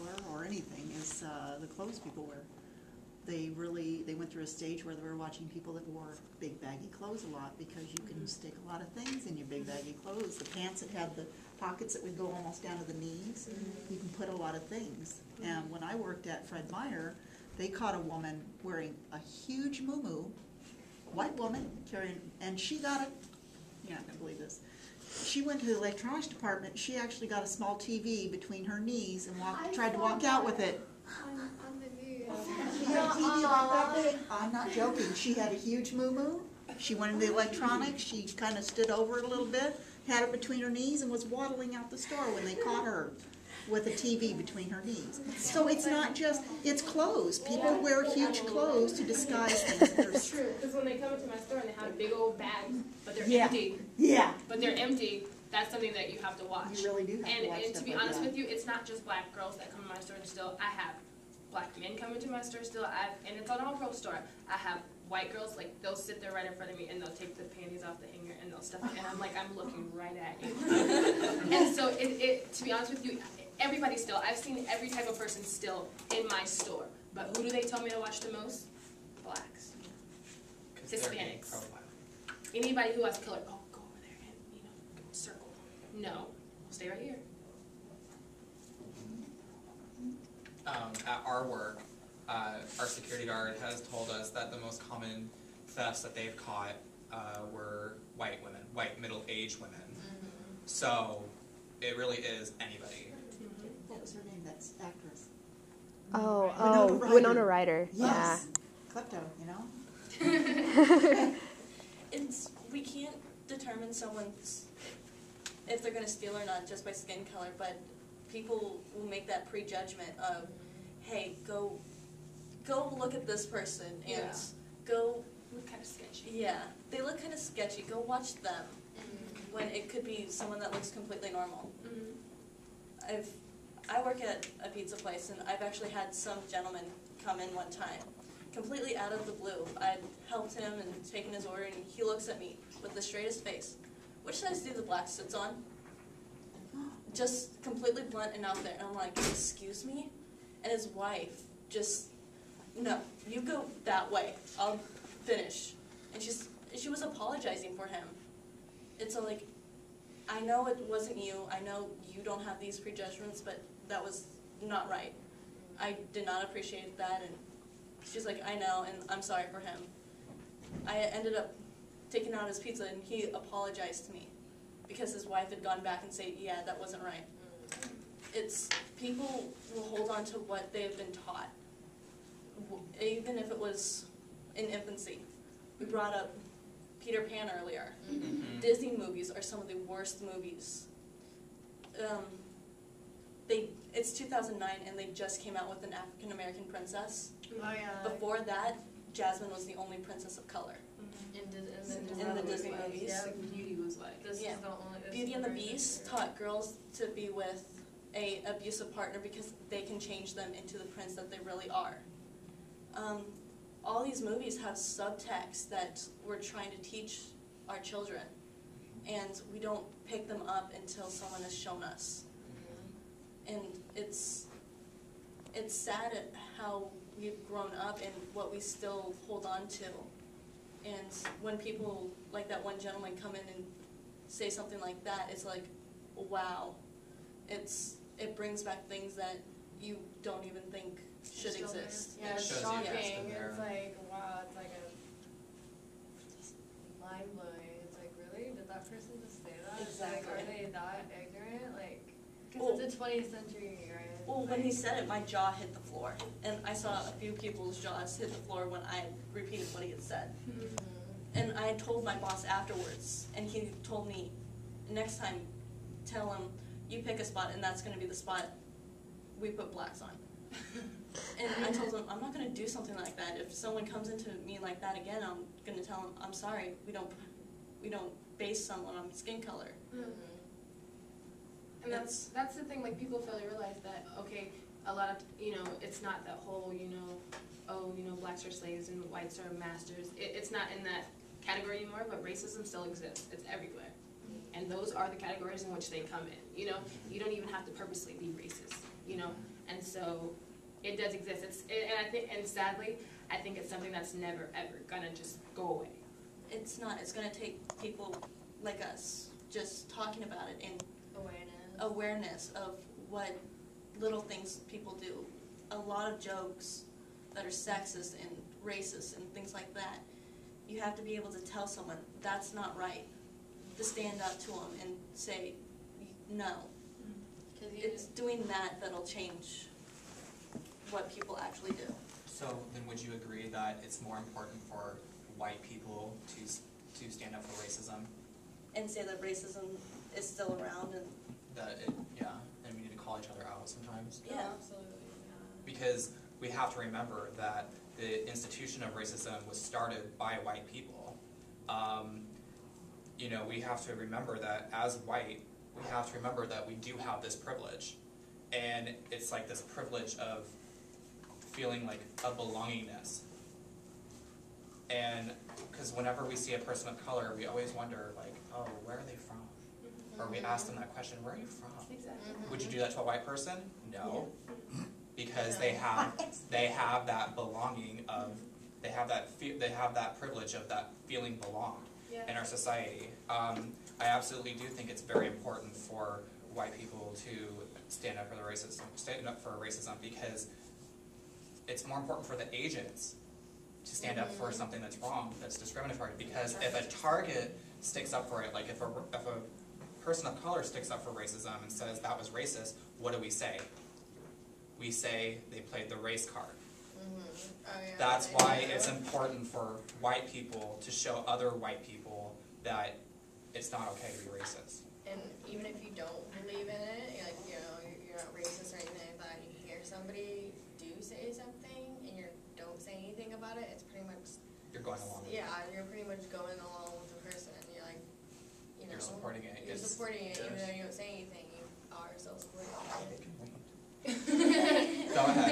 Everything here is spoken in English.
color or anything is the clothes people wear. They went through a stage where they were watching people that wore big baggy clothes a lot because you can stick a lot of things in your big baggy clothes. The pants that had the pockets that would go almost down to the knees, you can put a lot of things. And when I worked at Fred Meyer, they caught a woman wearing a huge muumuu, white woman, carrying, and she got it, you're not going to believe this, she went to the electronics department, she actually got a small TV between her knees and tried to walk out with it. On the news. She had a TV about that big. I'm not joking. She had a huge muumuu. She went into the electronics. She kind of stood over it a little bit, had it between her knees, and was waddling out the store when they caught her with a TV between her knees. So it's not just, it's clothes. People wear huge clothes to disguise things. It's true, because when they come into my store and they have big old bags, but they're empty. Yeah. But they're empty. That's something that you have to watch. You really do have to watch. And to be honest with you, it's not just black girls that come to my store still. I have black men come into my store still. And it's an all-girl store. I have white girls, like, they'll sit there right in front of me and they'll take the panties off the hanger and they'll stuff it. And I'm like, I'm looking right at you. And so, to be honest with you, everybody still, I've seen every type of person still in my store. But who do they tell me to watch the most? Blacks. Hispanics. Anybody who has color, oh, go over there and, circle. No, stay right here. At our work, our security guard has told us that the most common thefts that they've caught were white women, white middle-aged women. So it really is anybody. What was her name? That's actress. Winona Ryder. Yes. Yeah. Klepto, you know? We can't determine someone's, if they're going to steal or not just by skin color, but people will make that prejudgment of, hey, go look at this person and go look kind of sketchy. Yeah, they look kind of sketchy. Go watch them when it could be someone that looks completely normal. I work at a pizza place, and I've actually had some gentleman come in one time, completely out of the blue. I helped him and taken his order, and he looks at me with the straightest face. Which size do the black sits on? Just completely blunt and out there. And I'm like, excuse me? And his wife just, no, you go that way. I'll finish. And she was apologizing for him. It's like, I know it wasn't you. I know you don't have these prejudgments, but that was not right. I did not appreciate that. And she's like, I know, and I'm sorry for him. I ended up taking out his pizza, and he apologized to me because his wife had gone back and said, yeah, that wasn't right. It's, people will hold on to what they've been taught, even if it was in infancy. We brought up Peter Pan earlier. Disney movies are some of the worst movies. It's 2009, and they just came out with an African-American princess. Oh, yeah. Before that, Jasmine was the only princess of color. In the Disney movies. Yeah. Beauty was like, Beauty and the Beast taught girls to be with a abusive partner because they can change them into the prince that they really are. All these movies have subtext that we're trying to teach our children, and we don't pick them up until someone has shown us. And it's sad at how we've grown up and what we still hold on to. And when people like that one gentleman come in and say something like that, it's like, wow. It brings back things that you don't even think should exist. Yeah, it's shocking. It's like, wow, it's like mind-blowing. It's like, really? Did that person just say that? Exactly. Like, are they that ignorant? Like, because it's the 20th century, right? Well, when he said it, my jaw hit the floor. And I saw a few people's jaws hit the floor when I repeated what he had said. And I had told my boss afterwards, and he told me, next time, tell him, you pick a spot, and that's going to be the spot we put blacks on. And I told him, I'm not going to do something like that. If someone comes into me like that again, I'm going to tell him, I'm sorry, we don't base someone on skin color. And that's the thing, like, people fail to realize that, okay, a lot of, it's not that whole, oh, blacks are slaves and whites are masters. It's not in that category anymore, but racism still exists. It's everywhere. And those are the categories in which they come in. You don't even have to purposely be racist. And so it does exist. And sadly, I think it's something that's never ever gonna just go away. It's not. It's going to take people like us just talking about it and awareness of what little things people do. A lot of jokes that are sexist and racist and things like that. You have to be able to tell someone that's not right. To stand up to them and say no. It's doing that that'll change what people actually do. So then would you agree that it's more important for white people to stand up for racism? And say that racism is still around and And we need to call each other out sometimes? yeah. Absolutely. Because we have to remember that the institution of racism was started by white people. We have to remember that as white, we have to remember that we do have this privilege. And it's like this privilege of feeling like a belongingness. And because whenever we see a person of color, we always wonder, like, oh, where are they from? Or we ask them that question, where are you from? Exactly. Would you do that to a white person? No. Because they have that belonging of, they have that privilege of that feeling belonged in our society. I absolutely do think it's very important for white people to stand up for racism, because it's more important for the agents to stand up for something that's wrong, that's discriminatory. Because if a target sticks up for it, like if a person of color sticks up for racism and says that was racist, what do we say? We say they played the race card. That's why it's important for white people to show other white people that it's not okay to be racist. And even if you don't believe in it, you're not racist or anything like that, and you hear somebody do say something and you don't say anything about it, it's pretty much... You're going along with it. Yeah, you're pretty much going along with the person. You're like, You're supporting it. You're supporting it, even though you don't say anything, you are still supporting it. Go ahead.